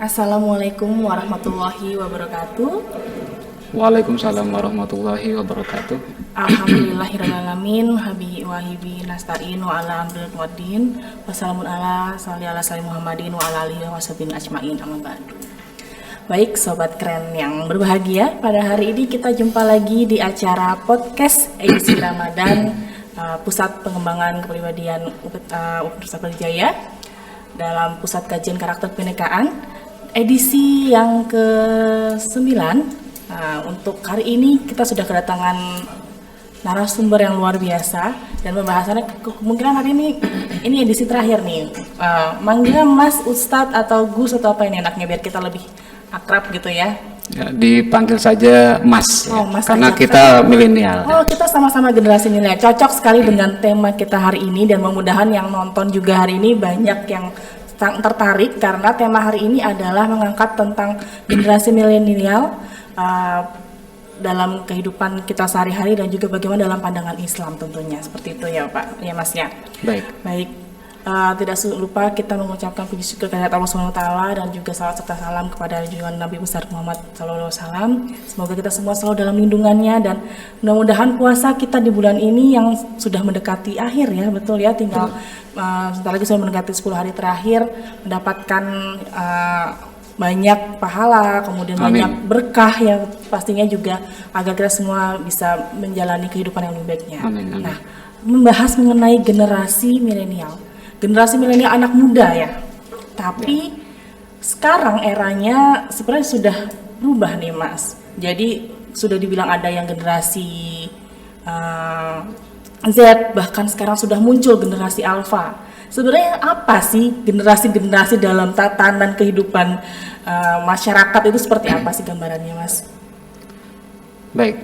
Assalamualaikum warahmatullahi wabarakatuh. Waalaikumsalam warahmatullahi wabarakatuh. Alhamdulillahirrahmanirrahim. Habibi wa hibi nasta'in wa ala amril muwaddin. Wassalamun ala salli ala salli Muhammadin wa ala alihi wa sahbihi ajma'in, amma ba'du. Baik sobat keren yang berbahagia, pada hari ini kita jumpa lagi di acara podcast edisi Ramadan Pusat Pengembangan Kepribadian Universitas Brawijaya dalam Pusat Kajian Karakter Kebinekaan edisi yang ke-9. Untuk hari ini kita sudah kedatangan narasumber yang luar biasa dan pembahasannya kemungkinan hari ini edisi terakhir nih. Manggilnya Mas, Ustadz atau Gus atau apa ini enaknya biar kita lebih akrab gitu ya? Ya, dipanggil saja Mas, Mas karena aja. kita milenial. Oh, kita sama-sama generasi milenial. Cocok sekali dengan tema kita hari ini dan mudah-mudahan yang nonton juga hari ini banyak yang tertarik karena tema hari ini adalah mengangkat tentang generasi milenial dalam kehidupan kita sehari-hari dan juga bagaimana dalam pandangan Islam tentunya, seperti itu ya Pak, ya Mas ya. Baik. Tidak lupa kita mengucapkan puji syukur kepada Allah Subhanahu wa taala dan juga salam serta salam kepada junjungan Nabi besar Muhammad sallallahu alaihi wasallam. Semoga kita semua selalu dalam lindungannya dan mudah-mudahan puasa kita di bulan ini yang sudah mendekati akhir ya, betul ya, tinggal sebentar lagi sudah mendekati 10 hari terakhir mendapatkan banyak pahala, kemudian Amin. banyak berkah yang pastinya juga agar kita semua bisa menjalani kehidupan yang lebih baiknya. Amin. Nah, membahas mengenai generasi milenial. Generasi milenial anak muda ya. Tapi sekarang eranya sebenarnya sudah berubah nih Mas. Jadi sudah dibilang ada yang generasi Z, bahkan sekarang sudah muncul generasi Alpha. Sebenarnya apa sih generasi-generasi dalam tatanan kehidupan masyarakat itu seperti apa sih gambarannya Mas? Baik,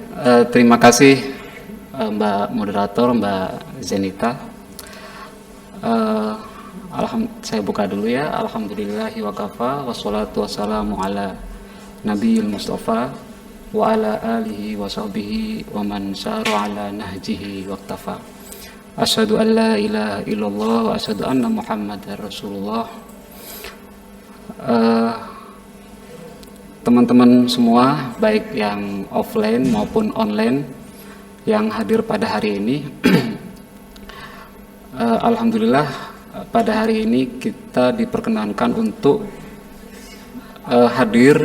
terima kasih Mbak Moderator, Mbak Zenita. Saya buka dulu ya. Alhamdulillahi wa kafa wassalatu wassalamu ala nabiyil mustafa wa ala alihi wa sahbihi wa man saru ala nahjihi waqtafa. Asyhadu an la ilaha illallah wa asyhadu anna muhammadar rasulullah. Teman-teman semua baik yang offline maupun online yang hadir pada hari ini, alhamdulillah pada hari ini kita diperkenankan untuk hadir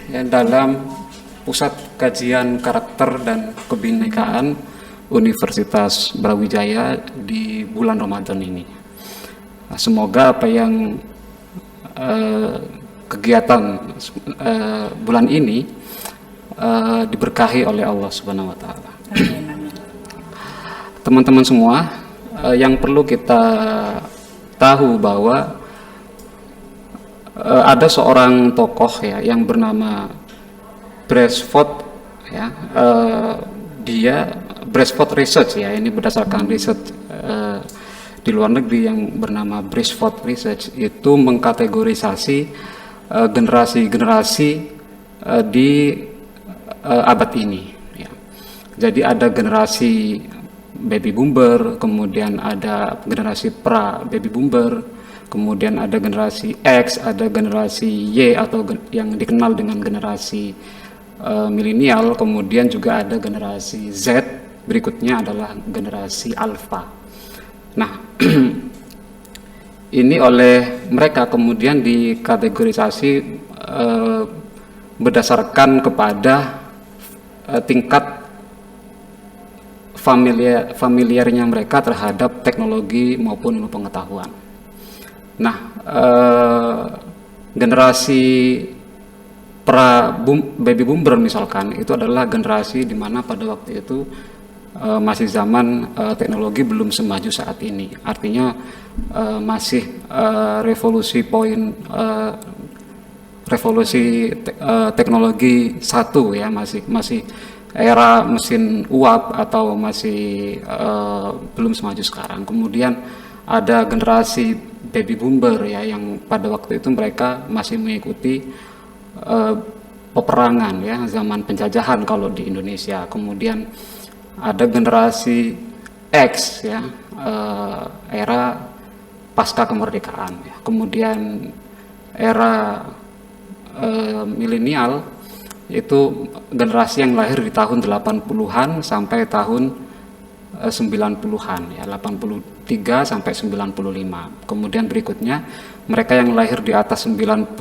ya, dalam Pusat Kajian Karakter dan Kebinekaan Universitas Brawijaya di bulan Ramadan ini. Semoga apa yang kegiatan bulan ini diberkahi oleh Allah Subhanahu wa taala. Teman-teman semua, yang perlu kita tahu bahwa ada seorang tokoh ya yang bernama Braesford ya, dia Braesford Research ya, ini berdasarkan riset di luar negeri yang bernama Braesford Research, itu mengkategorisasi generasi-generasi di abad ini ya. Jadi ada generasi baby boomer, kemudian ada generasi pra baby boomer, kemudian ada generasi X, ada generasi Y atau yang dikenal dengan generasi milenial, kemudian juga ada generasi Z, berikutnya adalah generasi alpha. Nah, ini oleh mereka kemudian dikategorisasi berdasarkan kepada tingkat familiarnya mereka terhadap teknologi maupun ilmu pengetahuan. Nah, generasi baby boomer misalkan itu adalah generasi di mana pada waktu itu masih zaman teknologi belum semaju saat ini. Artinya masih revolusi teknologi satu ya, masih era mesin uap atau masih belum semaju sekarang. Kemudian ada generasi baby boomer ya, yang pada waktu itu mereka masih mengikuti peperangan ya, zaman penjajahan kalau di Indonesia. Kemudian ada generasi X ya, era pasca kemerdekaan ya. Kemudian era milenial itu generasi yang lahir di tahun 80-an sampai tahun 90-an ya, 83 sampai 95. Kemudian berikutnya mereka yang lahir di atas 95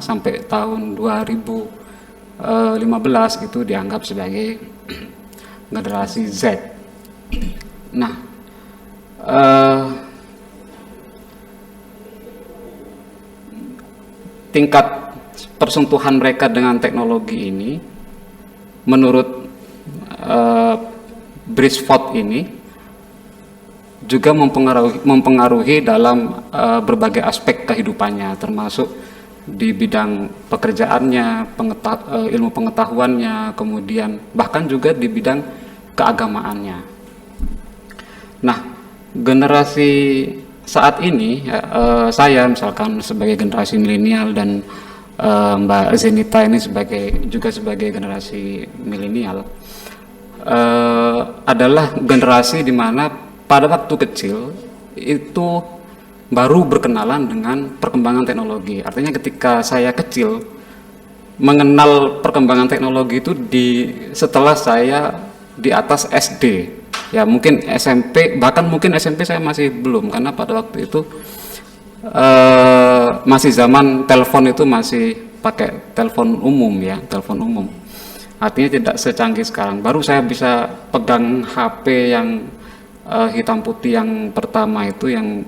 sampai tahun 2015 itu dianggap sebagai generasi Z. Nah, tingkat persentuhan mereka dengan teknologi ini menurut Bridgeford ini juga mempengaruhi dalam berbagai aspek kehidupannya, termasuk di bidang pekerjaannya, ilmu pengetahuannya, kemudian bahkan juga di bidang keagamaannya. Nah, generasi saat ini saya misalkan sebagai generasi milenial dan Mbak Zenita ini juga sebagai generasi milenial, adalah generasi di mana pada waktu kecil itu baru berkenalan dengan perkembangan teknologi. Artinya ketika saya kecil mengenal perkembangan teknologi itu setelah saya di atas SD. Ya mungkin SMP, bahkan mungkin SMP saya masih belum, karena pada waktu itu masih zaman telepon itu masih pakai telepon umum ya, telepon umum. Artinya tidak secanggih sekarang. Baru saya bisa pegang HP yang hitam putih yang pertama itu, yang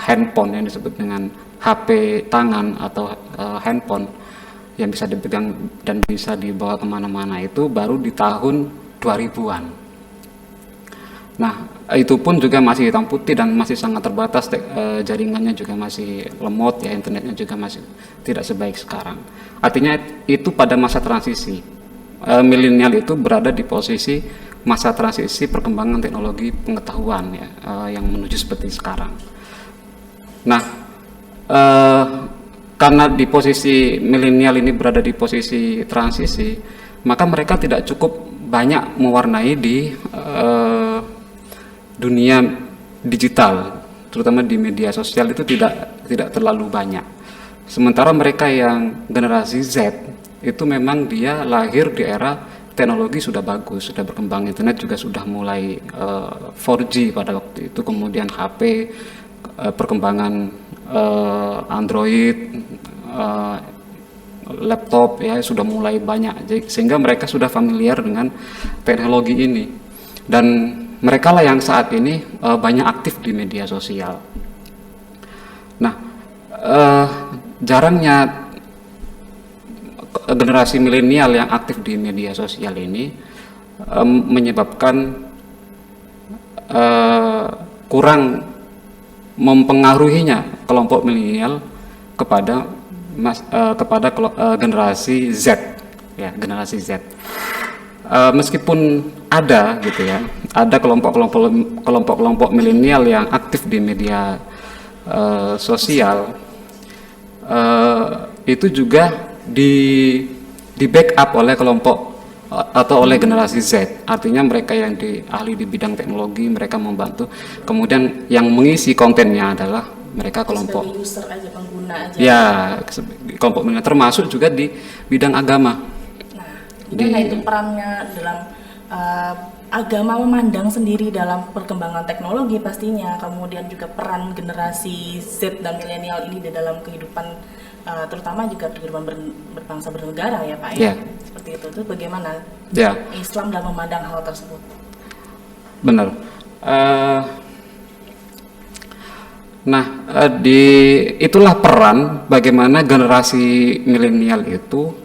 handphone yang disebut dengan HP tangan atau handphone yang bisa dipegang dan bisa dibawa kemana-mana, itu baru di tahun 2000-an. Nah, itu pun juga masih hitam putih dan masih sangat terbatas, jaringannya juga masih lemot ya, internetnya juga masih tidak sebaik sekarang. Artinya itu pada masa transisi. Milenial itu berada di posisi masa transisi perkembangan teknologi pengetahuan ya, yang menuju seperti sekarang. Nah, karena di posisi milenial ini berada di posisi transisi, maka mereka tidak cukup banyak mewarnai di dunia digital, terutama di media sosial itu tidak terlalu banyak. Sementara mereka yang generasi Z itu memang dia lahir di era teknologi sudah bagus, sudah berkembang, internet juga sudah mulai 4G pada waktu itu, kemudian HP, perkembangan Android, laptop ya sudah mulai banyak, sehingga mereka sudah familiar dengan teknologi ini, dan mereka lah yang saat ini banyak aktif di media sosial. Nah, jarangnya generasi milenial yang aktif di media sosial ini menyebabkan kurang mempengaruhinya kelompok milenial kepada generasi Z ya, generasi Z. Meskipun ada gitu ya, ada kelompok milenial yang aktif di media sosial, itu juga di backup oleh kelompok atau oleh generasi Z. Artinya mereka yang ahli di bidang teknologi, mereka membantu. Kemudian yang mengisi kontennya adalah mereka kelompok sebagai user aja, pengguna aja. Ya, kelompok milenial, termasuk juga di bidang agama. Gimana itu perannya dalam agama memandang sendiri dalam perkembangan teknologi pastinya, kemudian juga peran generasi Z dan milenial ini di dalam kehidupan, terutama juga kehidupan berbangsa bernegara ya Pak ya? Seperti itu bagaimana Islam dalam memandang hal tersebut? Benar. Itulah peran bagaimana generasi milenial itu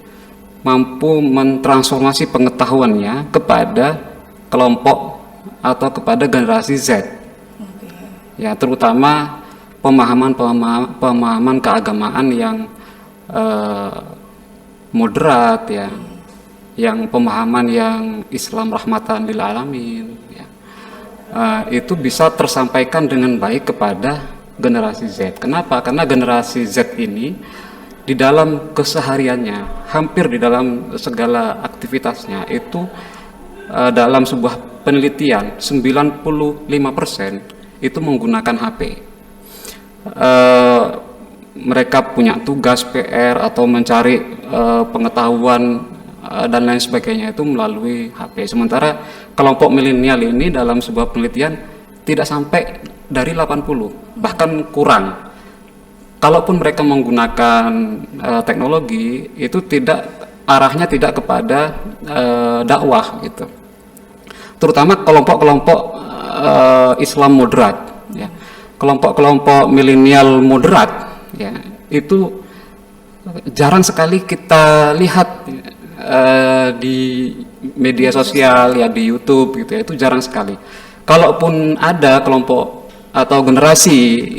mampu mentransformasi pengetahuannya kepada kelompok atau kepada generasi Z. ya, terutama pemahaman keagamaan yang moderat, ya, yang pemahaman yang Islam rahmatan lil alamin, ya. Itu bisa tersampaikan dengan baik kepada generasi Z. Kenapa? Karena generasi Z ini di dalam kesehariannya, hampir di dalam segala aktivitasnya itu, dalam sebuah penelitian 95% itu menggunakan HP. Mereka punya tugas PR atau mencari pengetahuan dan lain sebagainya itu melalui HP. Sementara kelompok milenial ini dalam sebuah penelitian tidak sampai dari 80, bahkan kurang. Kalaupun mereka menggunakan teknologi, itu arahnya tidak kepada dakwah gitu. Terutama kelompok-kelompok Islam moderat, ya. Kelompok-kelompok milenial moderat, ya, itu jarang sekali kita lihat di media sosial, ya, di YouTube gitu, ya, itu jarang sekali. Kalaupun ada kelompok atau generasi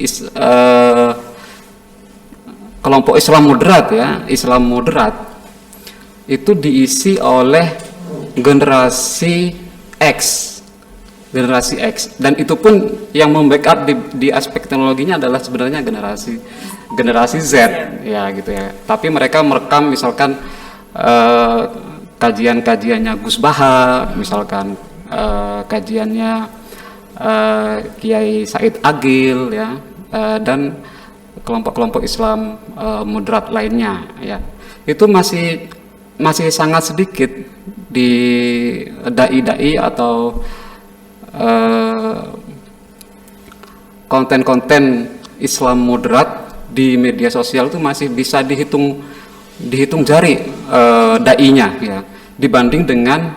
kelompok Islam moderat, ya, Islam moderat itu diisi oleh generasi X, dan itu pun yang membackup di aspek teknologinya adalah sebenarnya generasi Z, ya, gitu, ya. Tapi mereka merekam misalkan kajiannya Gus Baha, misalkan kajiannya Kiai Said Agil, ya, dan kelompok-kelompok Islam moderat lainnya, ya. Itu masih sangat sedikit di dai-dai atau konten-konten Islam moderat di media sosial itu masih bisa dihitung jari dai-nya, ya, dibanding dengan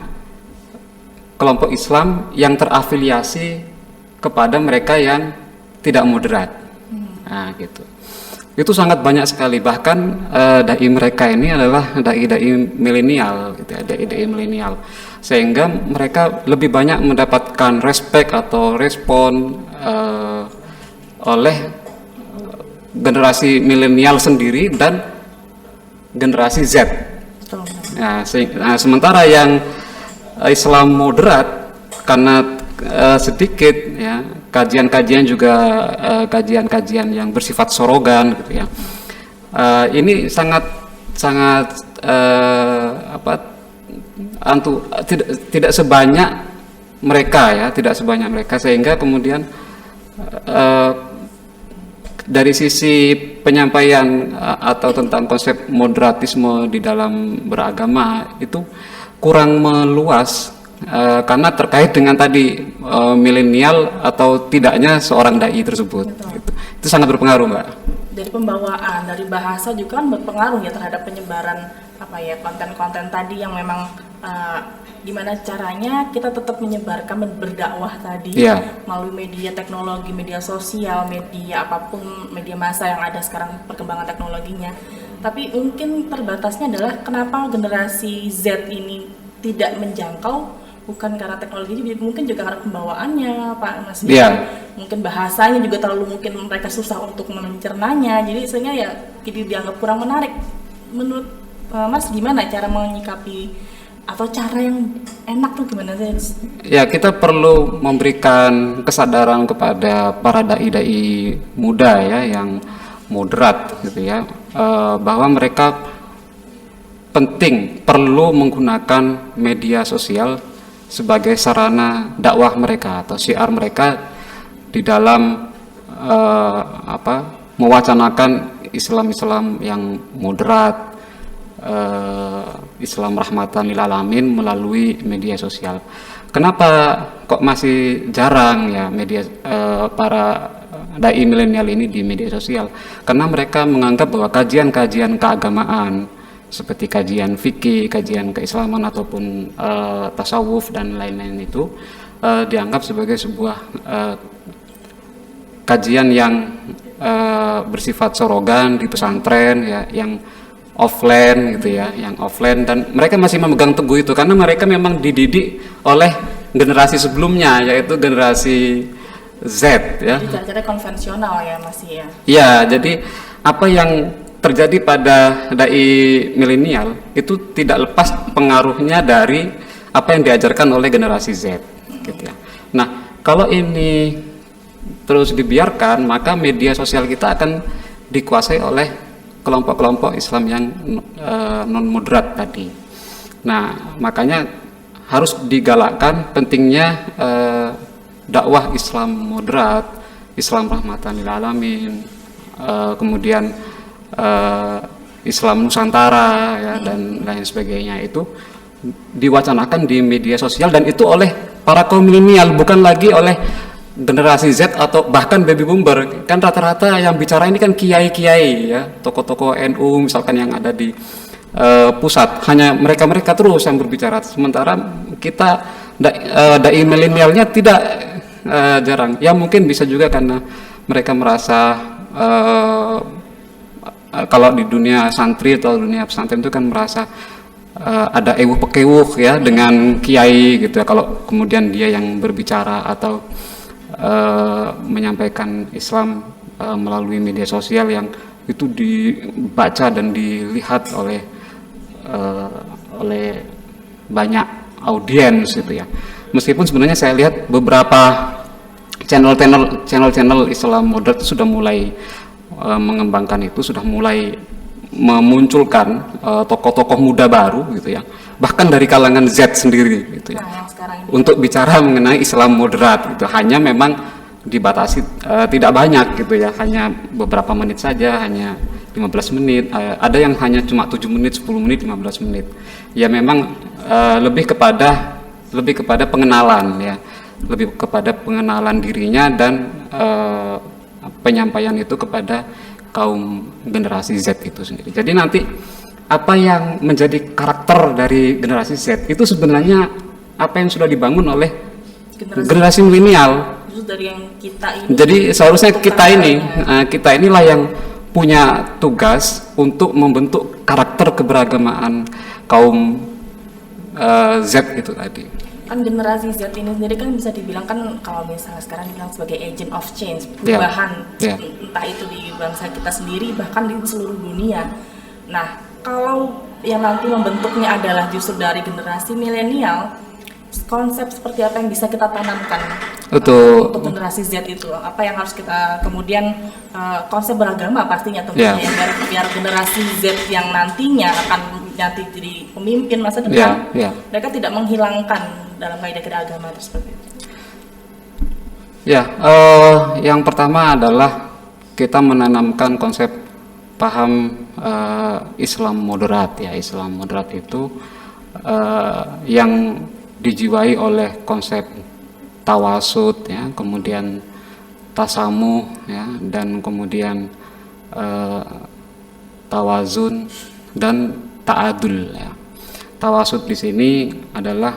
kelompok Islam yang terafiliasi kepada mereka yang tidak moderat. Nah, gitu. Itu sangat banyak sekali, bahkan dai mereka ini adalah dai milenial, gitu, ya, dai milenial, sehingga mereka lebih banyak mendapatkan respect atau respon oleh generasi milenial sendiri dan generasi Z. Nah, sementara yang Islam moderat karena sedikit, ya, kajian-kajian juga kajian-kajian yang bersifat sorogan, gitu, ya. Ini sangat tidak sebanyak mereka, ya, tidak sebanyak mereka, sehingga kemudian dari sisi penyampaian atau tentang konsep moderatisme di dalam beragama itu kurang meluas, karena terkait dengan tadi milenial atau tidaknya seorang dai tersebut. Gitu. Itu sangat berpengaruh, Mbak. Dari pembawaan, dari bahasa juga kan berpengaruh, ya, terhadap penyebaran konten-konten tadi yang memang gimana caranya kita tetap menyebarkan, berdakwah tadi, yeah, melalui media teknologi, media sosial, media apapun, media massa yang ada sekarang perkembangan teknologinya. Tapi mungkin terbatasnya adalah kenapa generasi Z ini tidak menjangkau, bukan karena teknologi, mungkin juga karena pembawaannya, Pak Mas. Yeah. Mungkin bahasanya juga terlalu, mungkin mereka susah untuk mencernanya, jadi sehingga ya jadi dianggap kurang menarik. Menurut Mas gimana cara menyikapi atau cara yang enak tuh gimana sih? Ya, kita perlu memberikan kesadaran kepada para dai-dai muda, ya, yang moderat, gitu, ya, bahwa mereka perlu menggunakan media sosial sebagai sarana dakwah mereka atau syiar mereka di dalam mewacanakan Islam yang moderat, Islam rahmatan lil alamin melalui media sosial. Kenapa kok masih jarang, ya, para dai milenial ini di media sosial? Karena mereka menganggap bahwa kajian-kajian keagamaan seperti kajian fikih, kajian keislaman ataupun tasawuf dan lain-lain itu dianggap sebagai sebuah kajian yang bersifat sorogan di pesantren, ya, yang offline, gitu, ya, yang offline, dan mereka masih memegang teguh itu karena mereka memang dididik oleh generasi sebelumnya, yaitu generasi Z ya. Jadi cara-cara konvensional ya masih ya. Ya, jadi apa yang terjadi pada dai milenial itu tidak lepas pengaruhnya dari apa yang diajarkan oleh generasi Z, gitu ya. Nah, kalau ini terus dibiarkan, maka media sosial kita akan dikuasai oleh kelompok-kelompok Islam yang non moderat tadi. Nah, makanya harus digalakkan pentingnya dakwah Islam moderat, Islam rahmatan lil alamin, kemudian Islam Nusantara ya, dan lain sebagainya itu diwacanakan di media sosial, dan itu oleh para kaum milenial, bukan lagi oleh generasi Z atau bahkan baby boomer. Kan rata-rata yang bicara ini kan kiai-kiai ya, tokoh-tokoh NU misalkan yang ada di pusat, hanya mereka terus yang berbicara, sementara kita dai milenialnya tidak, jarang ya. Mungkin bisa juga karena mereka merasa kalau di dunia santri atau dunia pesantren itu kan merasa ada ewuh pekewuh ya dengan kiai gitu ya, kalau kemudian dia yang berbicara atau menyampaikan Islam melalui media sosial yang itu dibaca dan dilihat oleh banyak audiens gitu ya. Meskipun sebenarnya saya lihat beberapa channel Islam moderat itu sudah mulai mengembangkan itu, sudah mulai memunculkan tokoh-tokoh muda baru gitu ya, bahkan dari kalangan Z sendiri gitu ya, untuk bicara mengenai Islam moderat gitu. Hanya memang dibatasi tidak banyak gitu ya, hanya beberapa menit saja, hanya 15 menit, ada yang hanya cuma 7 menit, 10 menit, 15 menit. Ya memang lebih kepada pengenalan ya, lebih kepada pengenalan dirinya dan penyampaian itu kepada kaum generasi Z itu sendiri. Jadi nanti apa yang menjadi karakter dari generasi Z itu sebenarnya apa yang sudah dibangun oleh generasi milenial. Dari yang kita ini. Jadi seharusnya kita inilah yang punya tugas untuk membentuk karakter keberagamaan kaum Z itu tadi. Kan generasi Z ini sendiri kan bisa dibilang kan, kalau misalnya sekarang dibilang sebagai agent of change, perubahan, entah itu di bangsa kita sendiri bahkan di seluruh dunia. Nah, kalau yang nanti membentuknya adalah justru dari generasi milenial, konsep seperti apa yang bisa kita tanamkan untuk generasi Z itu? Apa yang harus kita kemudian konsep beragama pastinya tentunya biar generasi Z yang nantinya akan nanti jadi pemimpin masa depan, mereka tidak menghilangkan dalam kaidah agama seperti itu. Yang pertama adalah kita menanamkan konsep paham Islam moderat ya. Islam moderat itu yang dijiwai oleh konsep tawasud ya, kemudian tasamuh ya, dan kemudian tawazun dan ta'adul ya. Tawasud di sini adalah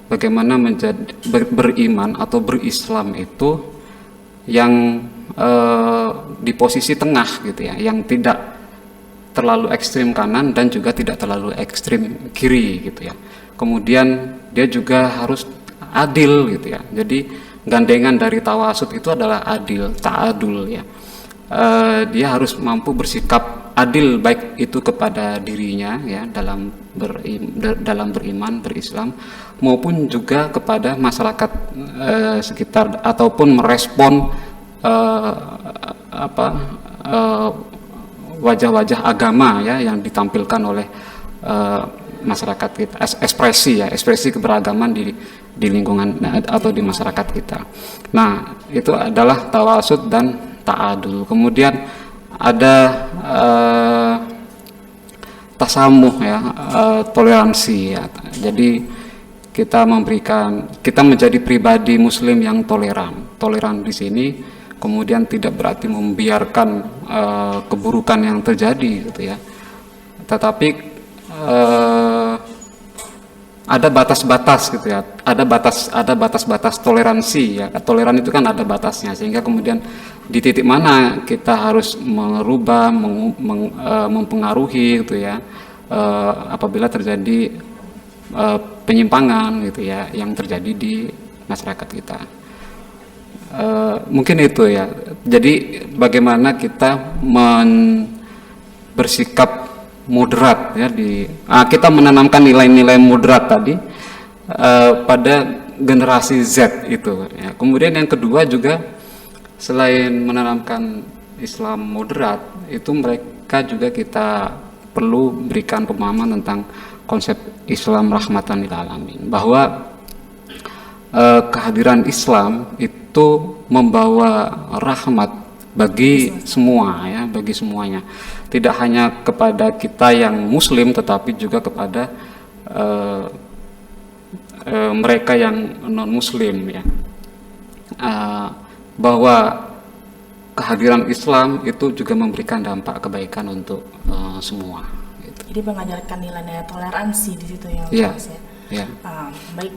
bagaimana beriman atau berislam itu yang di posisi tengah gitu ya, yang tidak terlalu ekstrim kanan dan juga tidak terlalu ekstrim kiri gitu ya. Kemudian dia juga harus adil gitu ya. Jadi gandengan dari tawasud itu adalah adil, ta'adul ya. Dia harus mampu bersikap adil baik itu kepada dirinya ya dalam beriman, berislam, maupun juga kepada masyarakat sekitar, ataupun merespon wajah-wajah agama ya yang ditampilkan oleh masyarakat kita, ekspresi keberagaman di lingkungan atau di masyarakat kita. Nah, itu adalah tawasud dan ta'adul. Kemudian ada tasamuh ya, toleransi ya. Jadi kita menjadi pribadi muslim yang toleran. Toleran di sini kemudian tidak berarti membiarkan keburukan yang terjadi gitu ya. Tetapi ada batas-batas gitu ya, ada batas-batas toleransi ya. Toleran itu kan ada batasnya, sehingga kemudian di titik mana kita harus merubah, mempengaruhi gitu ya, apabila terjadi penyimpangan gitu ya yang terjadi di masyarakat kita. Mungkin itu ya. Jadi bagaimana kita bersikap moderat ya kita menanamkan nilai-nilai moderat tadi pada generasi Z itu ya. Kemudian yang kedua juga selain menanamkan Islam moderat, itu mereka juga kita perlu berikan pemahaman tentang konsep Islam rahmatan lil alamin, bahwa kehadiran Islam itu membawa rahmat bagi semua ya, bagi semuanya. Tidak hanya kepada kita yang muslim, tetapi juga kepada mereka yang non muslim ya. Bahwa kehadiran Islam itu juga memberikan dampak kebaikan untuk semua gitu. Jadi mengajarkan nilai-nilai toleransi di situ ya, Iya. Mas ya. Ya. Baik,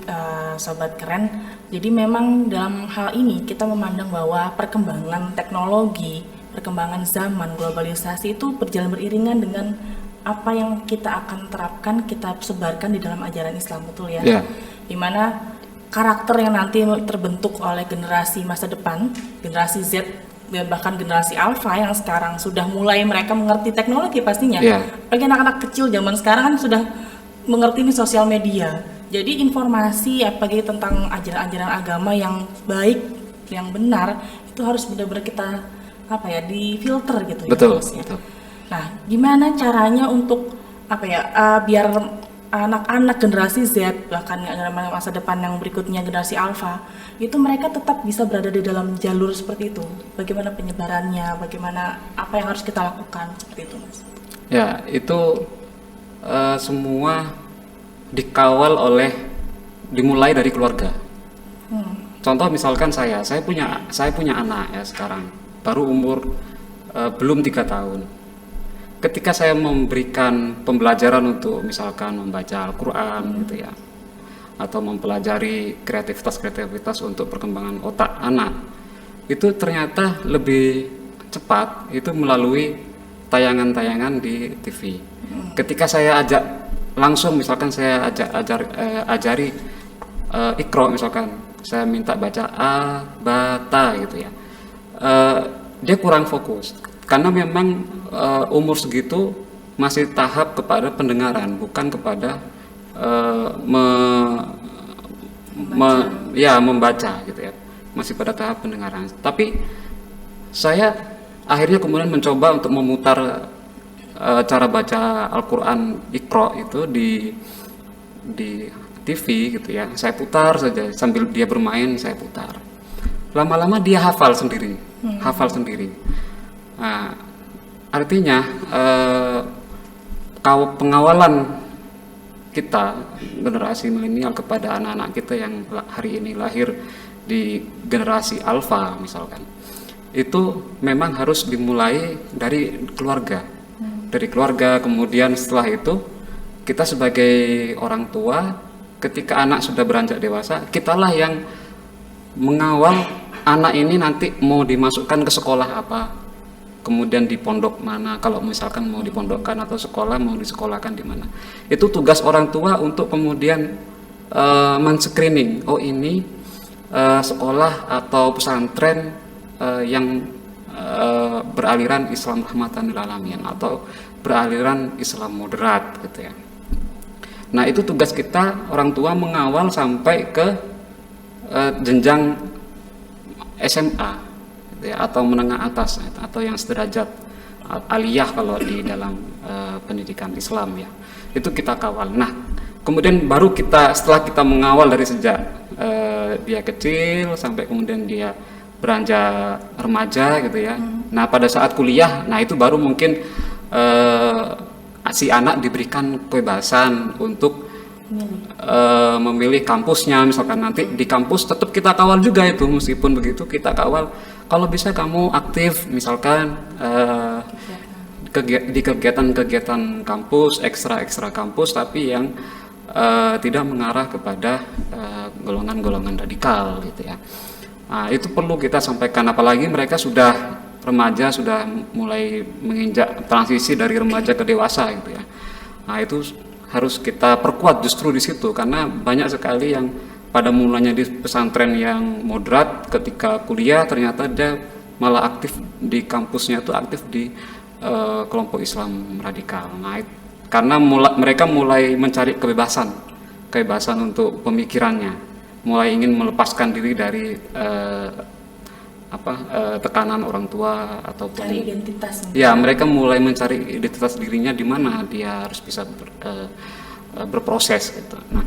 sobat keren. Jadi memang dalam hal ini kita memandang bahwa perkembangan teknologi, perkembangan zaman, globalisasi itu berjalan beriringan dengan apa yang kita akan terapkan, kita sebarkan di dalam ajaran Islam, betul ya? Ya. Dimana karakter yang nanti terbentuk oleh generasi masa depan, generasi Z dan bahkan generasi Alpha yang sekarang sudah mulai mereka mengerti teknologi pastinya. Ya. Bagi anak-anak kecil zaman sekarang kan sudah mengerti ini sosial media. Jadi informasi apalagi tentang ajaran-ajaran agama yang baik, yang benar itu harus benar-benar kita difilter gitu. Betul, ya. betul. Nah, gimana caranya untuk biar anak-anak generasi Z bahkan masa depan yang berikutnya generasi Alpha itu mereka tetap bisa berada di dalam jalur seperti itu. Bagaimana penyebarannya, bagaimana apa yang harus kita lakukan seperti itu, Mas? Ya, itu semua dimulai dari keluarga. Contoh misalkan saya punya anak ya sekarang baru umur belum 3 tahun. Ketika saya memberikan pembelajaran untuk misalkan membaca Al-Quran gitu ya, atau mempelajari kreativitas untuk perkembangan otak anak, itu ternyata lebih cepat itu melalui tayangan-tayangan di TV. Ketika saya misalkan saya ajari Iqra, misalkan saya minta baca A, Ba, Ta gitu ya, dia kurang fokus karena memang umur segitu masih tahap kepada pendengaran, bukan kepada membaca gitu ya, masih pada tahap pendengaran. Tapi saya akhirnya kemudian mencoba untuk memutar cara baca Al-Quran Iqra itu di TV gitu ya. Saya putar saja sambil dia bermain, saya putar. Lama-lama dia hafal sendiri. Nah, artinya pengawalan kita generasi milenial kepada anak-anak kita yang hari ini lahir di generasi Alpha misalkan, itu memang harus dimulai dari keluarga. Dari keluarga, kemudian setelah itu kita sebagai orang tua, ketika anak sudah beranjak dewasa, kitalah yang mengawal anak ini nanti mau dimasukkan ke sekolah apa, kemudian di pondok mana, kalau misalkan mau dipondokkan, atau sekolah mau disekolahkan di mana. Itu tugas orang tua untuk kemudian men-screening, oh ini sekolah atau pesantren yang beraliran Islam rahmatan lil alamin atau beraliran Islam moderat gitu ya. Nah, itu tugas kita orang tua mengawal sampai ke jenjang SMA gitu ya, atau menengah atas atau yang sederajat aliyah kalau di dalam pendidikan Islam ya. Itu kita kawal. Nah, kemudian baru setelah kita mengawal dari sejak dia kecil sampai kemudian dia beranjak remaja gitu ya. Nah, pada saat kuliah, nah itu baru mungkin si anak diberikan kebebasan untuk memilih kampusnya. Misalkan nanti di kampus tetap kita kawal juga itu, meskipun begitu kita kawal. Kalau bisa kamu aktif misalkan di kegiatan-kegiatan kampus, ekstra kampus, tapi yang tidak mengarah kepada golongan-golongan radikal gitu ya. Nah, itu perlu kita sampaikan, apalagi mereka sudah remaja, sudah mulai menginjak transisi dari remaja ke dewasa gitu ya. Nah, itu harus kita perkuat justru di situ, karena banyak sekali yang pada mulanya di pesantren yang moderat, ketika kuliah ternyata dia malah aktif di kampusnya, itu aktif di kelompok Islam radikal. Nah, karena mereka mulai mencari kebebasan untuk pemikirannya, mulai ingin melepaskan diri dari tekanan orang tua ataupun Cari identitas. ya, mereka mulai mencari identitas dirinya di mana dia harus bisa berproses gitu. Nah,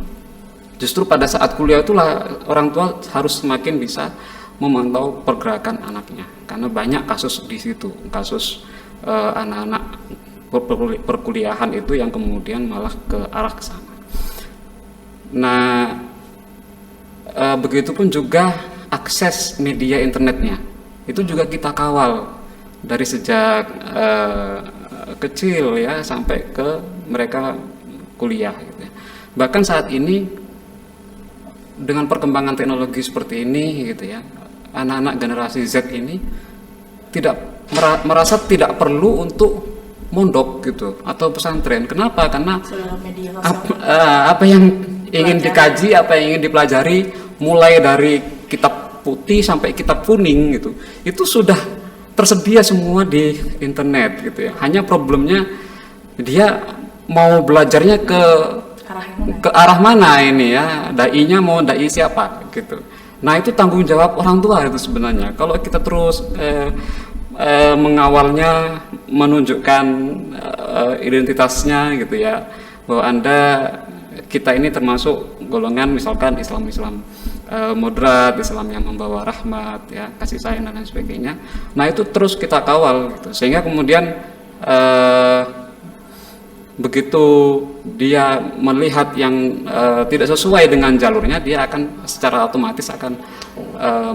justru pada saat kuliah itulah orang tua harus semakin bisa memantau pergerakan anaknya, karena banyak kasus di situ, kasus anak-anak perkuliahan itu yang kemudian malah ke arah ke sana. Nah, begitupun juga akses media internetnya, itu juga kita kawal dari sejak kecil ya sampai ke mereka kuliah gitu ya. Bahkan saat ini dengan perkembangan teknologi seperti ini gitu ya, anak-anak generasi Z ini tidak merasa tidak perlu untuk mondok gitu atau pesantren. Kenapa? Karena Media apa yang ingin dikaji, apa yang ingin dipelajari, mulai dari kitab putih sampai kitab kuning gitu, itu sudah tersedia semua di internet gitu ya. Hanya problemnya dia mau belajarnya ke arah mana ini ya, dai-nya mau dai siapa gitu. Nah, itu tanggung jawab orang tua itu sebenarnya. Kalau kita terus mengawalnya, menunjukkan identitasnya gitu ya, bahwa kita ini termasuk golongan misalkan Islam moderat, Islam yang membawa rahmat ya, kasih sayang dan lain sebagainya. Nah, itu terus kita kawal gitu, sehingga kemudian begitu dia melihat yang tidak sesuai dengan jalurnya, dia akan secara otomatis akan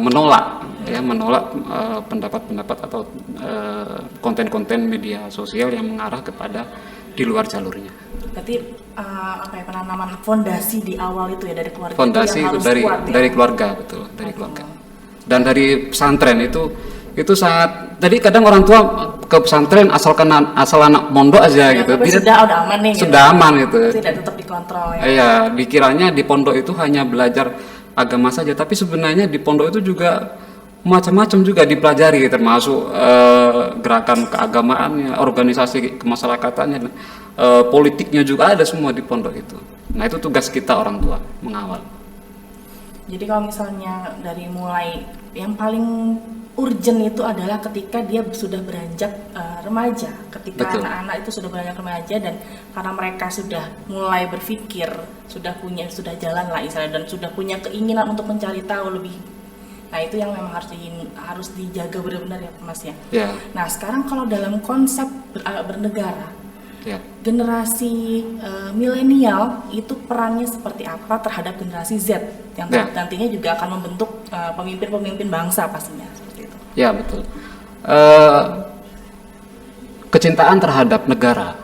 menolak pendapat-pendapat atau konten-konten media sosial yang mengarah kepada di luar jalurnya. Berarti penanaman fondasi di awal itu ya dari keluarga. Fondasi itu dari keluarga, betul, dari keluarga. Dan dari pesantren itu sangat. Jadi kadang orang tua ke pesantren asal anak mondok aja ya, gitu. Sudah aman nih. Sudah gitu. Aman gitu. Tidak tetap dikontrol ya. Iya, dikiranya di pondok itu hanya belajar agama saja, tapi sebenarnya di pondok itu juga macam-macam juga dipelajari, termasuk gerakan keagamaannya, organisasi kemasyarakatannya, politiknya juga ada semua di pondok itu. Nah, itu tugas kita orang tua mengawal. Jadi kalau misalnya dari mulai yang paling urgent itu adalah ketika dia sudah beranjak remaja, ketika anak-anak itu sudah beranjak remaja, dan karena mereka sudah mulai berpikir, sudah jalan lah istilahnya, dan sudah punya keinginan untuk mencari tahu lebih. Nah, itu yang memang harus dijaga benar-benar ya Mas ya. Yeah. Nah, sekarang kalau dalam konsep bernegara, generasi milenial itu perannya seperti apa terhadap generasi Z yang nantinya juga akan membentuk pemimpin-pemimpin bangsa pastinya seperti itu. Ya, betul. Kecintaan terhadap negara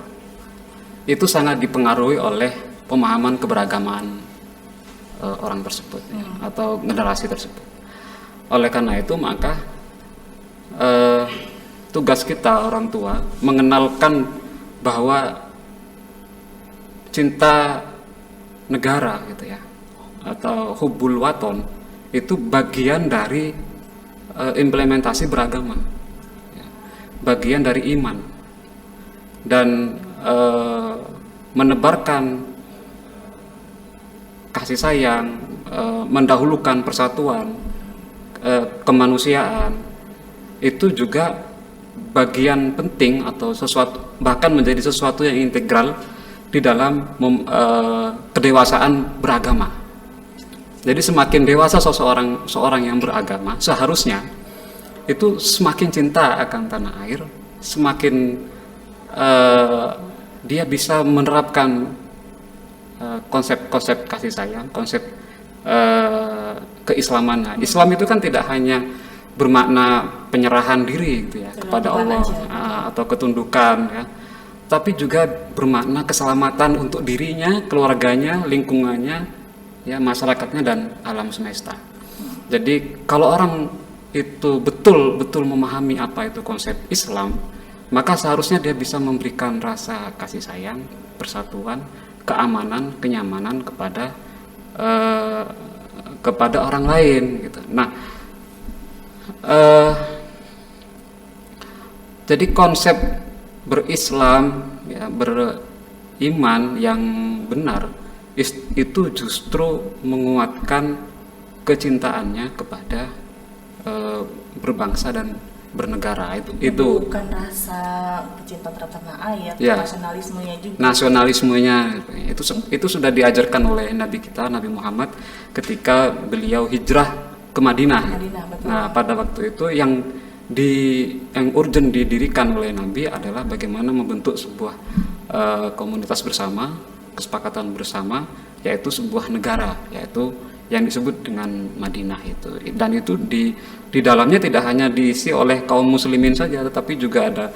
itu sangat dipengaruhi oleh pemahaman keberagaman orang tersebut atau generasi tersebut. Oleh karena itu maka tugas kita orang tua mengenalkan bahwa cinta negara gitu ya, atau hubbul waton itu bagian dari implementasi beragama ya, bagian dari iman, dan menebarkan kasih sayang, mendahulukan persatuan, kemanusiaan, itu juga bagian penting atau sesuatu, bahkan menjadi sesuatu yang integral di dalam kedewasaan beragama. Jadi semakin dewasa seorang yang beragama, seharusnya itu semakin cinta akan tanah air, semakin dia bisa menerapkan konsep-konsep kasih sayang, konsep keislaman. Nah, Islam itu kan tidak hanya bermakna penyerahan diri gitu ya kepada Allah atau ketundukan ya, tapi juga bermakna keselamatan untuk dirinya, keluarganya, lingkungannya, ya masyarakatnya dan alam semesta. Jadi kalau orang itu betul-betul memahami apa itu konsep Islam, maka seharusnya dia bisa memberikan rasa kasih sayang, persatuan, keamanan, kenyamanan kepada kepada orang lain gitu. Nah, jadi konsep berislam, ya, beriman yang benar itu justru menguatkan kecintaannya kepada berbangsa dan bernegara. Itu bukan rasa kecintaan terhadap tanah air, ya, nasionalismenya juga. Nasionalismenya itu sudah diajarkan oleh Nabi kita, Nabi Muhammad, ketika beliau hijrah ke Madinah. Betul. Nah, pada waktu itu yang urgent didirikan oleh Nabi adalah bagaimana membentuk sebuah komunitas bersama, kesepakatan bersama, yaitu sebuah negara, yaitu yang disebut dengan Madinah itu. Dan itu di dalamnya tidak hanya diisi oleh kaum muslimin saja, tetapi juga ada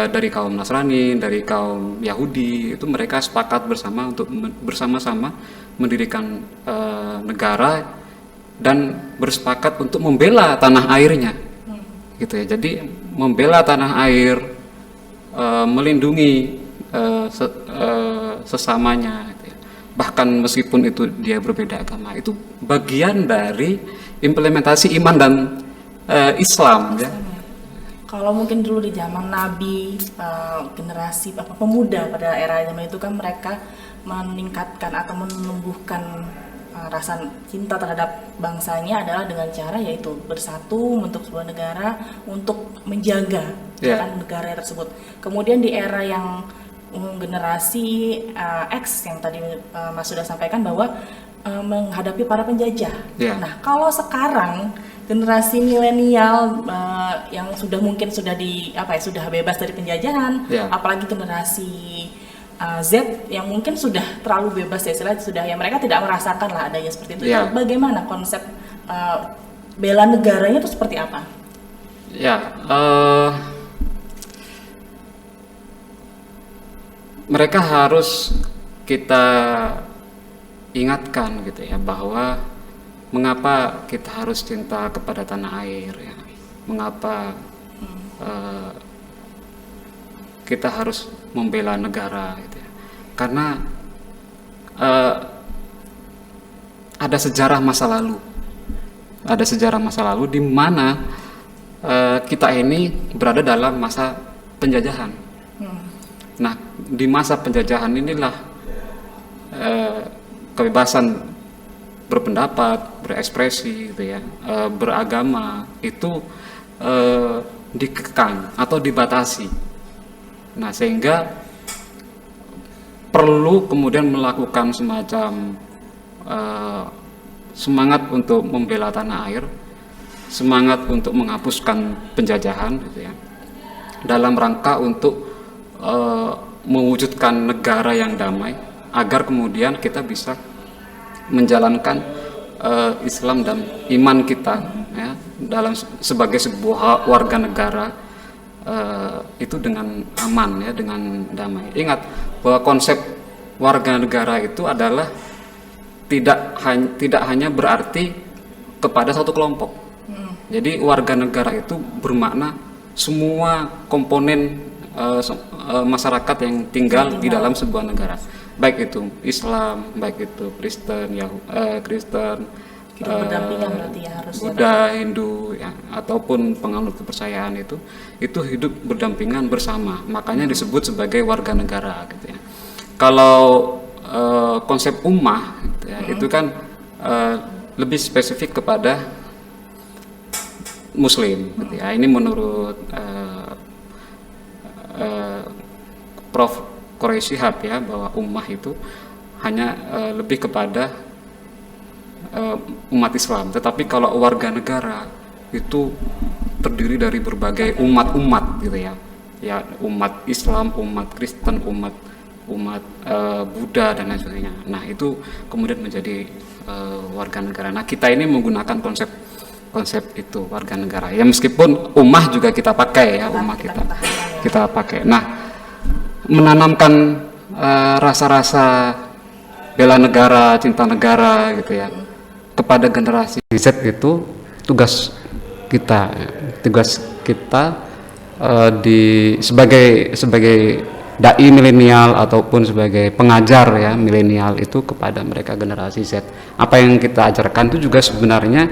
dari kaum Nasrani, dari kaum Yahudi. Itu mereka sepakat bersama untuk bersama-sama mendirikan negara dan bersepakat untuk membela tanah airnya. Gitu ya. Jadi membela tanah air, melindungi sesamanya, gitu ya. Bahkan meskipun itu dia berbeda agama, itu bagian dari implementasi iman dan Islam, ya. Kalau mungkin dulu di zaman Nabi, generasi pemuda pada era zaman itu kan mereka meningkatkan atau menumbuhkan rasa cinta terhadap bangsanya adalah dengan cara yaitu bersatu membentuk sebuah negara untuk menjaga negara tersebut. Kemudian di era yang generasi X yang tadi Mas sudah sampaikan bahwa menghadapi para penjajah. Nah, kalau sekarang generasi milenial yang sudah mungkin sudah sudah bebas dari penjajahan, apalagi generasi Z yang mungkin sudah terlalu bebas ya, sudah ya mereka tidak merasakan lah adanya seperti itu. Bagaimana konsep bela negaranya itu seperti apa? Mereka harus kita ingatkan gitu ya, bahwa mengapa kita harus cinta kepada tanah air, ya. Mengapa kita harus membela negara gitu ya. Karena ada sejarah masa lalu di mana kita ini berada dalam masa penjajahan. Nah, di masa penjajahan inilah kebebasan berpendapat, berekspresi gitu ya, beragama itu dikekang atau dibatasi. Nah, sehingga perlu kemudian melakukan semacam semangat untuk membela tanah air, semangat untuk menghapuskan penjajahan gitu ya, dalam rangka untuk mewujudkan negara yang damai, agar kemudian kita bisa menjalankan Islam dan iman kita, ya, dalam sebagai sebuah warga negara itu dengan aman, ya, dengan damai. Ingat bahwa konsep warga negara itu adalah tidak hanya berarti kepada satu kelompok. Jadi warga negara itu bermakna semua komponen masyarakat yang tinggal di dalam sebuah negara, baik itu Islam, baik itu Kristen, Buddha, Hindu, ya, ataupun penganut kepercayaan itu hidup berdampingan bersama. Makanya disebut sebagai warga negara, gitu ya. Kalau konsep ummah, gitu ya, itu kan lebih spesifik kepada Muslim, gitu ya. Ini menurut Prof. Quraisy Shihab, ya, bahwa ummah itu hanya lebih kepada umat Islam. Tetapi kalau warga negara itu terdiri dari berbagai umat-umat, gitu ya. Ya, umat Islam, umat Kristen, umat Buddha dan lain sebagainya. Nah, itu kemudian menjadi warga negara. Nah, kita ini menggunakan konsep itu, warga negara. Ya, meskipun ummah juga kita pakai, ya, ummah kita pakai. Nah, menanamkan rasa-rasa bela negara, cinta negara, gitu ya, kepada generasi Z itu tugas kita sebagai dai milenial ataupun sebagai pengajar ya milenial itu kepada mereka generasi Z. Apa yang kita ajarkan itu juga sebenarnya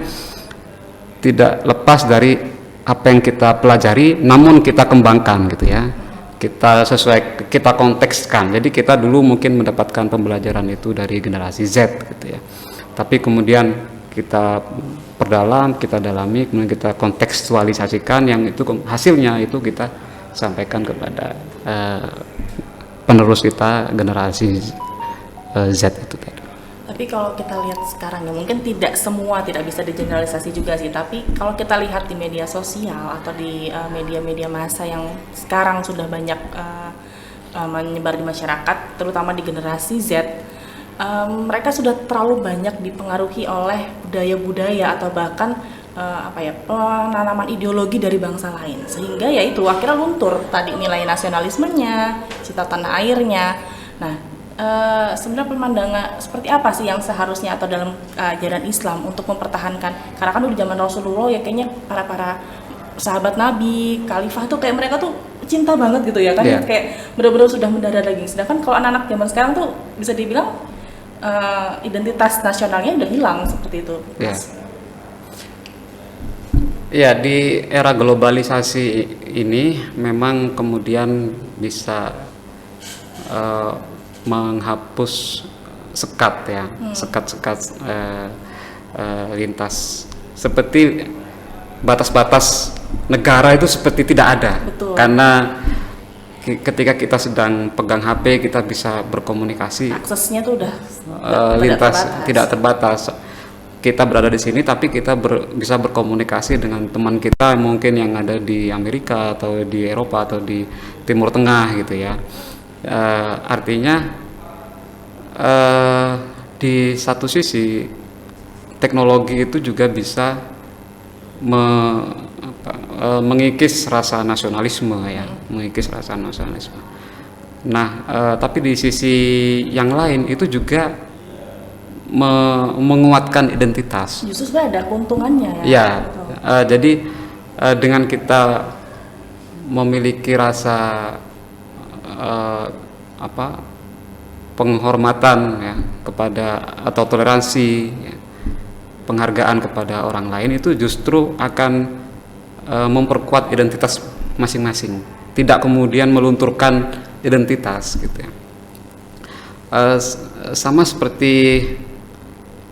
tidak lepas dari apa yang kita pelajari, namun kita kembangkan gitu ya. Kita kontekskan. Jadi kita dulu mungkin mendapatkan pembelajaran itu dari generasi Z gitu ya. Tapi kemudian kita perdalam, kita dalami, kemudian kita kontekstualisasikan, yang itu hasilnya itu kita sampaikan kepada penerus kita generasi Z itu tadi. Tapi kalau kita lihat sekarang ya, mungkin tidak semua, tidak bisa digeneralisasi juga sih, tapi kalau kita lihat di media sosial atau di media-media massa yang sekarang sudah banyak menyebar di masyarakat, terutama di generasi Z, mereka sudah terlalu banyak dipengaruhi oleh budaya-budaya atau bahkan penanaman ideologi dari bangsa lain, sehingga ya itu akhirnya luntur tadi nilai nasionalismenya, cita tanah airnya. Nah, sebenarnya pemandangan seperti apa sih yang seharusnya atau dalam ajaran Islam untuk mempertahankan, karena kan dulu zaman Rasulullah ya kayaknya para sahabat Nabi, khalifah tuh kayak mereka tuh cinta banget gitu ya kan, kayak benar-benar sudah mendarah daging. Sedangkan kalau anak-anak zaman sekarang tuh bisa dibilang identitas nasionalnya udah hilang seperti itu. Ya, di era globalisasi ini memang kemudian bisa menghapus sekat ya, sekat-sekat lintas, seperti batas-batas negara itu seperti tidak ada. Betul. Karena ketika kita sedang pegang HP kita bisa berkomunikasi, aksesnya tuh udah lintas tidak terbatas. Kita berada di sini tapi kita bisa berkomunikasi dengan teman kita mungkin yang ada di Amerika atau di Eropa atau di Timur Tengah gitu ya. Artinya di satu sisi teknologi itu juga bisa mengikis rasa nasionalisme ya, mengikis rasa nasionalisme. Nah, tapi di sisi yang lain itu juga menguatkan identitas. Justru sebenarnya ada keuntungannya ya. Ya, jadi dengan kita memiliki rasa penghormatan ya kepada atau toleransi ya, penghargaan kepada orang lain, itu justru akan memperkuat identitas masing-masing, tidak kemudian melunturkan identitas gitu ya. Sama seperti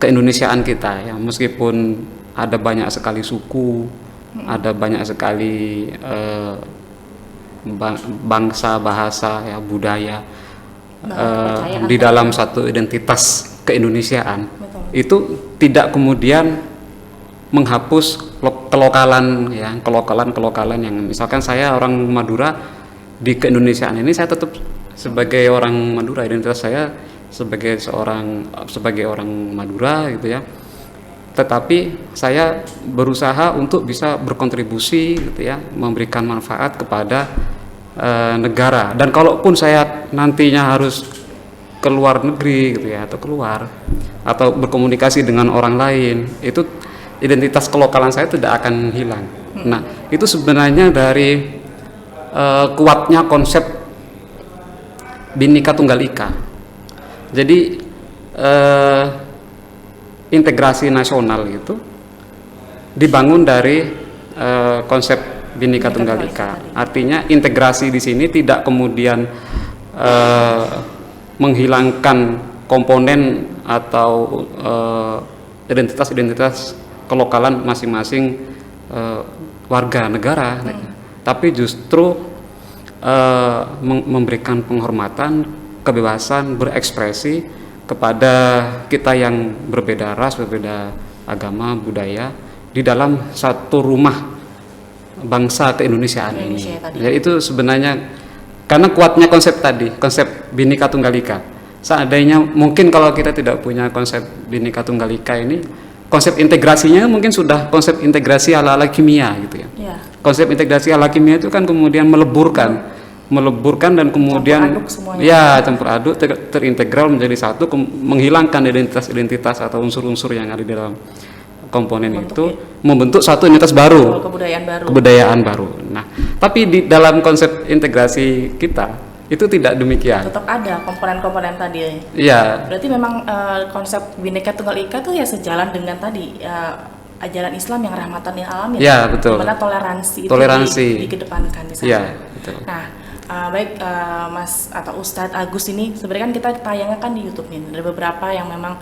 keindonesiaan kita ya, meskipun ada banyak sekali suku, ada banyak sekali bangsa, bahasa ya, budaya di dalam satu identitas keindonesiaan. Betul. Itu tidak kemudian menghapus kelokalan ya, kelokalan yang misalkan saya orang Madura, di keindonesiaan ini saya tetap sebagai orang Madura, identitas saya sebagai orang Madura gitu ya. Tetapi saya berusaha untuk bisa berkontribusi gitu ya, memberikan manfaat kepada negara. Dan kalaupun saya nantinya harus ke luar negeri gitu ya, atau berkomunikasi dengan orang lain, itu identitas kelokalan saya tidak akan hilang. Nah, itu sebenarnya dari kuatnya konsep Bhinneka Tunggal Ika. Jadi integrasi nasional itu dibangun dari konsep Bhinneka Tunggal Ika. Artinya integrasi di sini tidak kemudian menghilangkan komponen atau identitas kelokalan masing-masing warga negara, tapi justru memberikan penghormatan, kebebasan berekspresi kepada kita yang berbeda ras, berbeda agama, budaya di dalam satu rumah bangsa keindonesiaan ini. Ya, itu sebenarnya karena kuatnya konsep tadi, konsep Bhinneka Tunggal Ika. Seandainya mungkin kalau kita tidak punya konsep Bhinneka Tunggal Ika ini, konsep integrasinya mungkin sudah konsep integrasi ala-ala kimia gitu ya. Konsep integrasi ala kimia itu kan kemudian meleburkan dan kemudian campur aduk, terintegral menjadi satu, menghilangkan identitas atau unsur-unsur yang ada di dalam komponen itu, membentuk satu identitas baru, kebudayaan baru. Nah, tapi di dalam konsep integrasi kita itu tidak demikian. Tetap ada komponen-komponen tadi. Iya, Berarti memang konsep Bhinneka Tunggal Ika itu ya sejalan dengan tadi ajaran Islam yang rahmatan lil alamin. Iya, betul. Dimana toleransi, Toleransi. itu dikedepankan di sana. iya, betul. Nah, baik Mas atau Ustadz Agus ini sebenarnya kan kita tayangnya kan di YouTube nih. Ada beberapa yang memang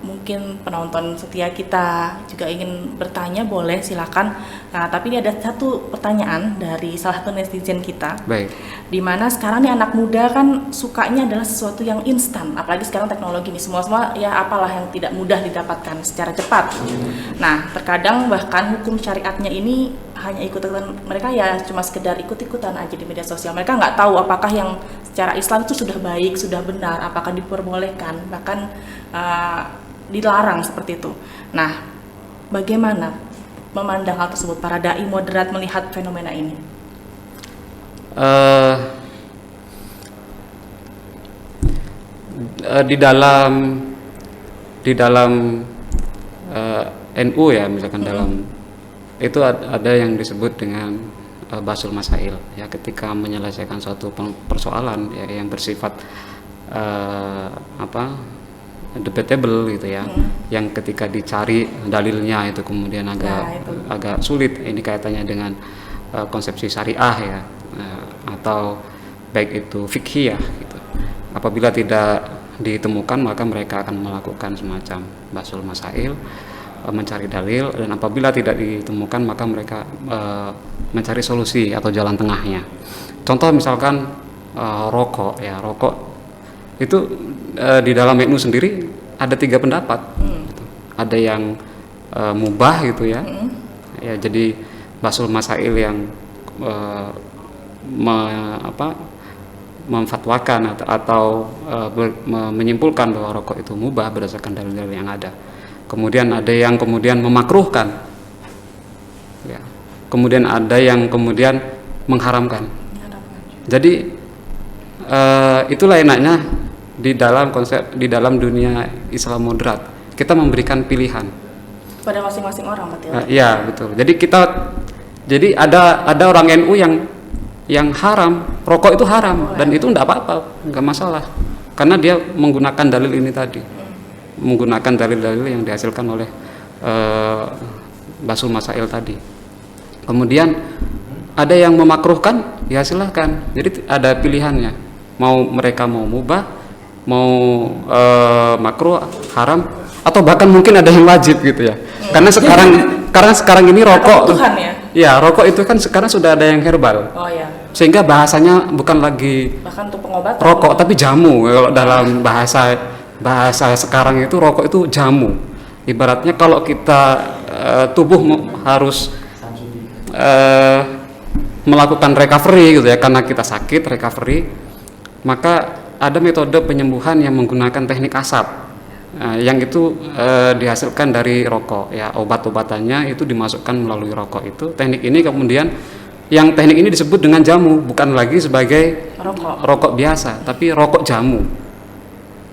mungkin penonton setia kita juga ingin bertanya, boleh silakan. Nah, tapi ini ada satu pertanyaan dari salah satu netizen kita. Baik. Dimana sekarang nih anak muda kan sukanya adalah sesuatu yang instan, apalagi sekarang teknologi nih semua ya apalah yang tidak mudah didapatkan secara cepat. Nah, terkadang bahkan hukum syariatnya ini hanya ikutan mereka ya cuma sekedar ikut-ikutan aja di media sosial. Mereka nggak tahu apakah yang secara Islam itu sudah baik, sudah benar, apakah diperbolehkan, bahkan dilarang seperti itu. Nah, bagaimana memandang hal tersebut para dai moderat melihat fenomena ini? Di dalam NU ya, misalkan dalam itu ada yang disebut dengan basul masail ya, ketika menyelesaikan suatu persoalan ya yang bersifat debatable gitu ya, yang ketika dicari dalilnya itu kemudian agak sulit, ini kaitannya dengan konsepsi syariah ya, atau baik itu fikhiyah gitu. Apabila tidak ditemukan, maka mereka akan melakukan semacam basul masail, mencari dalil, dan apabila tidak ditemukan, maka mereka mencari solusi atau jalan tengahnya. Contoh misalkan rokok ya, rokok itu di dalam NU sendiri ada 3 pendapat. Gitu. Ada yang mubah gitu ya, ya jadi basul masail yang memfatwakan atau menyimpulkan bahwa rokok itu mubah berdasarkan dalil-dalil yang ada. Kemudian ada yang kemudian memakruhkan, ya. Kemudian ada yang kemudian mengharamkan. Jadi itulah enaknya di dalam dalam dunia Islam moderat, kita memberikan pilihan Pada masing-masing orang, berarti. Iya betul. Jadi ada orang NU yang haram, rokok itu haram, dan itu enggak apa-apa, enggak masalah, karena dia menggunakan dalil ini tadi, menggunakan dalil-dalil yang dihasilkan oleh basul masail tadi. Kemudian ada yang memakruhkan, ya silahkan. Jadi ada pilihannya, mereka mau mubah, mau makruh, haram, atau bahkan mungkin ada yang wajib gitu ya. Karena sekarang ini rokok, Tuhan ya. Ya, rokok itu kan sekarang sudah ada yang herbal. Oh ya. Sehingga bahasanya bukan lagi Bahkan untuk pengobatan. rokok, tapi jamu. Kalau dalam bahasa sekarang itu rokok itu jamu. Ibaratnya kalau kita tubuh harus melakukan recovery gitu ya, karena kita sakit recovery, maka ada metode penyembuhan yang menggunakan teknik asap. Yang itu dihasilkan dari rokok ya, obat-obatannya itu dimasukkan melalui rokok itu. Teknik ini kemudian teknik ini disebut dengan jamu, bukan lagi sebagai rokok biasa, tapi rokok jamu.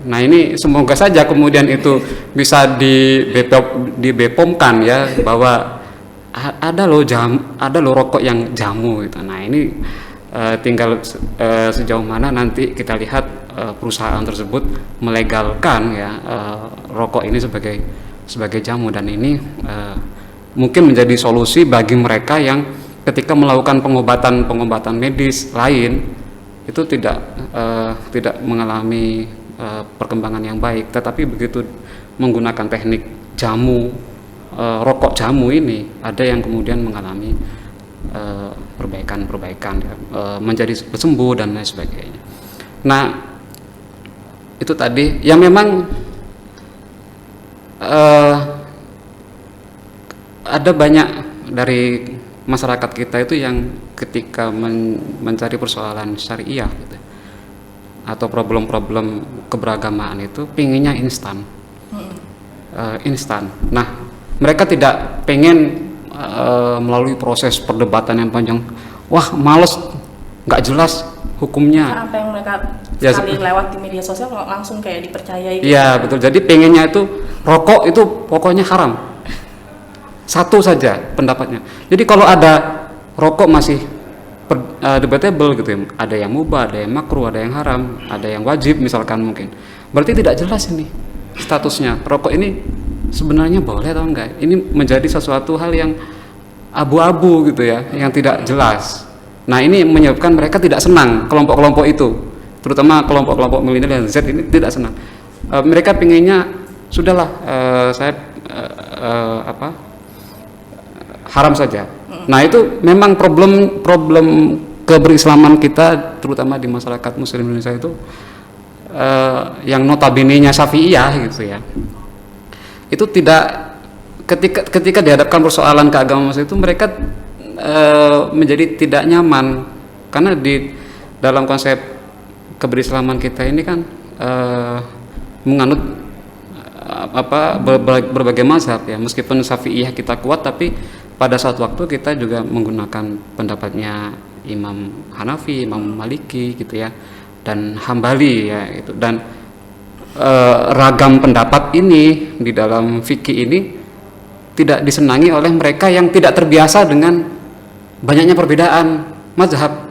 Nah ini semoga saja kemudian itu bisa dibepomkan ya, bahwa ada loh rokok yang jamu gitu. Nah ini tinggal sejauh mana nanti kita lihat perusahaan tersebut melegalkan ya rokok ini sebagai jamu, dan ini mungkin menjadi solusi bagi mereka yang ketika melakukan pengobatan medis lain itu tidak mengalami perkembangan yang baik, tetapi begitu menggunakan teknik jamu, rokok jamu ini, ada yang kemudian mengalami perbaikan ya, menjadi sembuh dan lain sebagainya. Nah itu tadi yang memang ada banyak dari masyarakat kita itu yang ketika mencari persoalan syariah gitu, atau problem-problem keberagamaan itu pinginnya instan. Nah mereka tidak pengen melalui proses perdebatan yang panjang. Wah males, nggak jelas hukumnya. Karena apa yang mereka sekali lewat di media sosial langsung kayak dipercayai gitu. Iya betul, jadi pengennya itu rokok itu pokoknya haram, satu saja pendapatnya. Jadi kalau ada rokok masih debatable gitu ya. Ada yang mubah, ada yang makruh, ada yang haram, ada yang wajib misalkan mungkin. Berarti tidak jelas ini statusnya. Rokok ini sebenarnya boleh atau enggak? Ini menjadi sesuatu hal yang abu-abu gitu ya, yang tidak jelas. Nah, ini menyebabkan mereka tidak senang, kelompok-kelompok itu, terutama kelompok-kelompok milenial dan Z ini tidak senang. Mereka pinginnya sudahlah, saya haram saja. Nah, itu memang problem keberislaman kita, terutama di masyarakat Muslim Indonesia itu, yang notabene-nya Syafi'iyah gitu ya. Itu tidak, ketika dihadapkan persoalan keagamaan itu mereka menjadi tidak nyaman, karena di dalam konsep keberislaman kita ini kan menganut berbagai mazhab ya. Meskipun Syafi'iyah kita kuat, tapi pada suatu waktu kita juga menggunakan pendapatnya Imam Hanafi, Imam Maliki gitu ya, dan Hambali ya itu. Dan ragam pendapat ini di dalam fikih ini tidak disenangi oleh mereka yang tidak terbiasa dengan banyaknya perbedaan mazhab.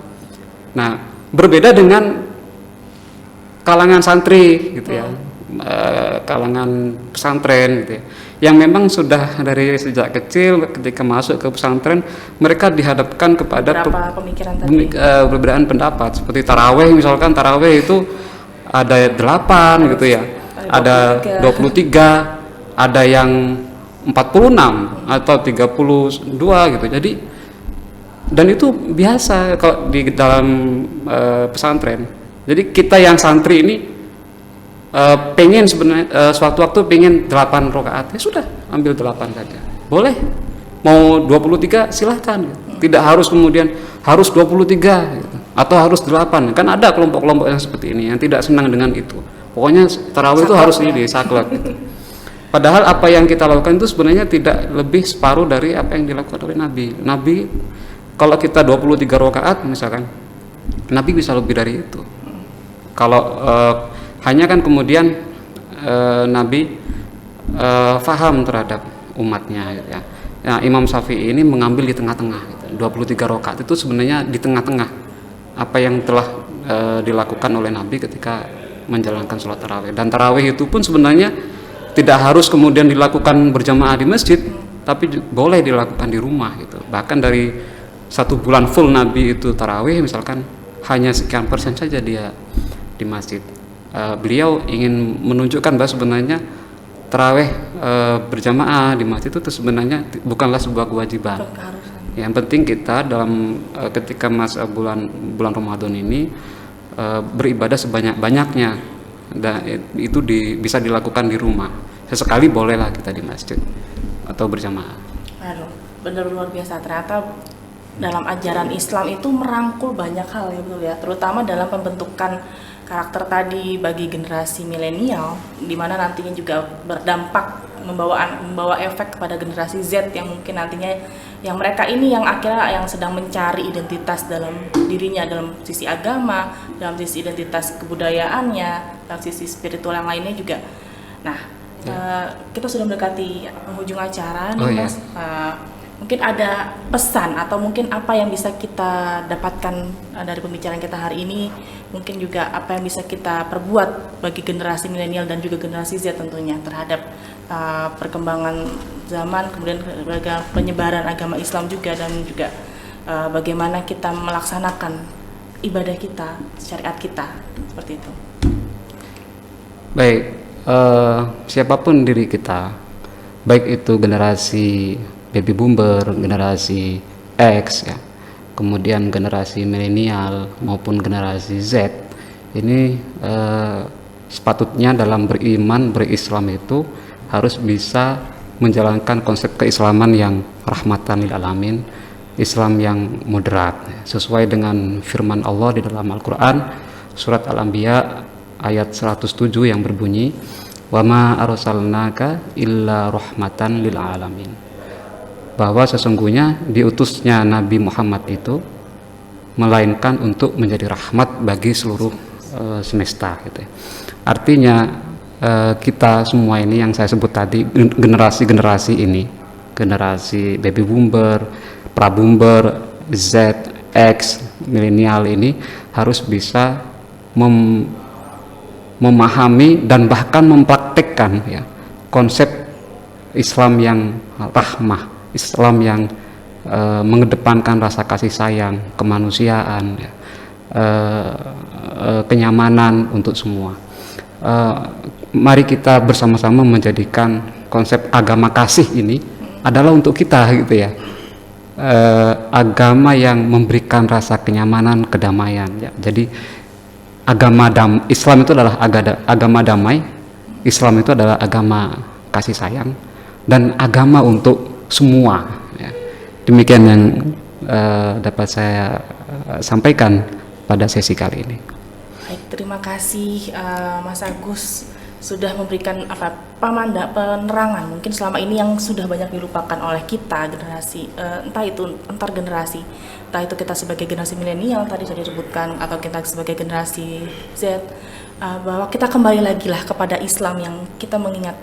Nah, berbeda dengan kalangan santri gitu ya, kalangan pesantren gitu ya, yang memang sudah dari sejak kecil ketika masuk ke pesantren mereka dihadapkan kepada perbedaan pendapat. Seperti taraweh misalkan, taraweh itu ada 8 gitu ya, ada 23, ada yang 46 atau 32 gitu. Jadi, dan itu biasa kalau di dalam pesantren. Jadi kita yang santri ini pengen sebenarnya suatu waktu pengen 8 rakaat, ya sudah ambil 8 saja, boleh. Mau 23 silahkan gitu. Tidak harus kemudian harus 23 gitu, atau harus 8. Kan ada kelompok-kelompok yang seperti ini yang tidak senang dengan itu. Pokoknya tarawih itu harus ini saklek gitu. Padahal apa yang kita lakukan itu sebenarnya tidak lebih separuh dari apa yang dilakukan oleh Nabi. Nabi, kalau kita 23 rakaat misalkan, Nabi bisa lebih dari itu. Kalau hanya kan kemudian Nabi faham terhadap umatnya gitu ya. Nah, Imam Syafi'i ini mengambil di tengah-tengah gitu. 23 rakaat itu sebenarnya di tengah-tengah apa yang telah dilakukan oleh Nabi ketika menjalankan sholat tarawih. Dan tarawih itu pun sebenarnya tidak harus kemudian dilakukan berjamaah di masjid, tapi boleh dilakukan di rumah gitu. Bahkan dari 1 bulan full Nabi itu tarawih misalkan hanya sekian persen saja dia di masjid. Beliau ingin menunjukkan bahwa sebenarnya tarawih berjamaah di masjid itu sebenarnya bukanlah sebuah kewajiban. Yang penting kita dalam ketika masa bulan Ramadan ini beribadah sebanyak-banyaknya, dan itu bisa dilakukan di rumah. Sesekali bolehlah kita di masjid atau berjamaah. Aduh, benar luar biasa. Ternyata dalam ajaran Islam itu merangkul banyak hal ya, betul ya, terutama dalam pembentukan karakter tadi bagi generasi milenial, di mana nantinya juga berdampak membawa efek kepada generasi Z yang mungkin nantinya yang mereka ini yang akhirnya yang sedang mencari identitas dalam dirinya, dalam sisi agama, dalam sisi identitas kebudayaannya, dalam sisi spiritual yang lainnya juga. Nah, kita sudah mendekati penghujung acara nih, Mas. Mungkin ada pesan atau mungkin apa yang bisa kita dapatkan dari pembicaraan kita hari ini, mungkin juga apa yang bisa kita perbuat bagi generasi milenial dan juga generasi Z tentunya terhadap perkembangan zaman, kemudian penyebaran agama Islam juga, dan juga bagaimana kita melaksanakan ibadah kita, syariat kita, seperti itu. Baik, siapapun diri kita, baik itu generasi baby boomer, generasi X ya, kemudian generasi milenial maupun generasi Z, ini sepatutnya dalam beriman, berislam itu harus bisa menjalankan konsep keislaman yang rahmatan lil alamin, Islam yang moderat, sesuai dengan firman Allah di dalam Al-Quran surat Al-Anbiya ayat 107 yang berbunyi, wa ma arsalnaka illa rahmatan lil alamin, bahwa sesungguhnya diutusnya Nabi Muhammad itu melainkan untuk menjadi rahmat bagi seluruh semesta gitu ya. Artinya kita semua ini yang saya sebut tadi, generasi-generasi ini, generasi baby boomer, pra-boomer, Z, X, milenial ini harus bisa memahami dan bahkan mempraktekkan ya konsep Islam yang rahmah, Islam yang mengedepankan rasa kasih sayang, kemanusiaan, ya, kenyamanan untuk semua. Mari kita bersama-sama menjadikan konsep agama kasih ini adalah untuk kita gitu ya. Agama yang memberikan rasa kenyamanan, kedamaian ya. Jadi Islam itu adalah agama damai, Islam itu adalah agama kasih sayang dan agama untuk semua ya. Demikian yang dapat saya sampaikan pada sesi kali ini. Baik, terima kasih Mas Agus sudah memberikan penerangan mungkin selama ini yang sudah banyak dilupakan oleh kita generasi entah itu antar generasi, entah itu kita sebagai generasi milenial tadi sudah disebutkan atau kita sebagai generasi Z, bahwa kita kembali lagi lah kepada Islam yang kita mengingat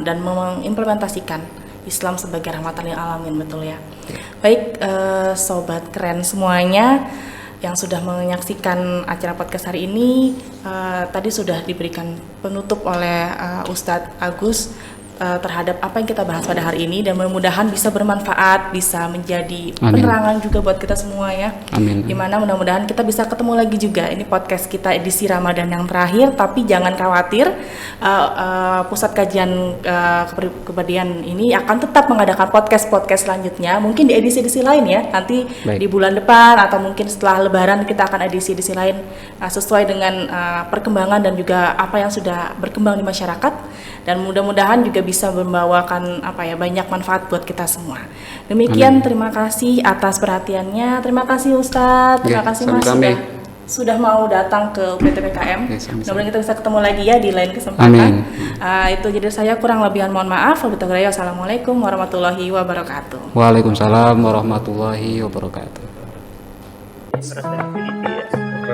dan mengimplementasikan Islam sebagai rahmatan lil alamin, betul ya. Baik, sobat keren semuanya yang sudah menyaksikan acara podcast hari ini, tadi sudah diberikan penutup oleh Ustadz Agus terhadap apa yang kita bahas pada hari ini, dan mudah-mudahan bisa bermanfaat, bisa menjadi penerangan juga buat kita semua ya. Amin. Dimana mudah-mudahan kita bisa ketemu lagi juga. Ini podcast kita edisi Ramadan yang terakhir, tapi jangan khawatir, pusat kajian kepribadian ini akan tetap mengadakan podcast selanjutnya, mungkin di edisi-edisi lain ya, nanti di bulan depan atau mungkin setelah Lebaran kita akan edisi-edisi lain sesuai dengan perkembangan dan juga apa yang sudah berkembang di masyarakat, dan mudah-mudahan juga bisa membawakan banyak manfaat buat kita semua. Demikian. Amin. Terima kasih atas perhatiannya. Terima kasih Ustadz. Terima kasih Mas sudah mau datang ke UPTPKM. Mudah-mudahan kita bisa ketemu lagi ya di lain kesempatan. Itu jadi saya kurang lebihan mohon maaf. Wassalamualaikum warahmatullahi wabarakatuh. Waalaikumsalam warahmatullahi wabarakatuh.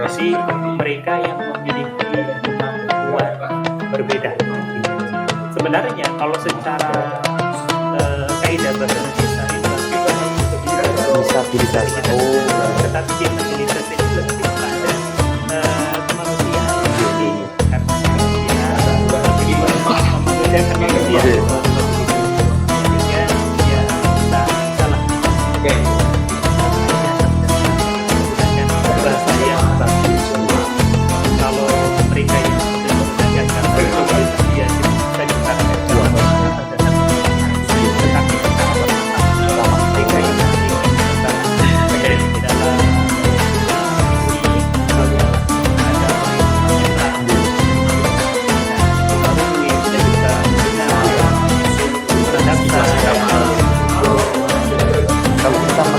Jadi mereka yang memiliki kemampuan berbeda. Sebenarnya kalau secara kaidah bahasa Indonesia itu disabilitas, tetapi disabilitas itu lebih kepada kemanusiaan, karena dia membedakan manusia. Ya salah. Oke. Bahasa yang bagus. Kalau mereka yang sudah menggunakan bahasa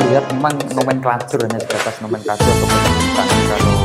dia memang nomenklatur hanya sebatas nomenklatur atau penyebutan. Kalau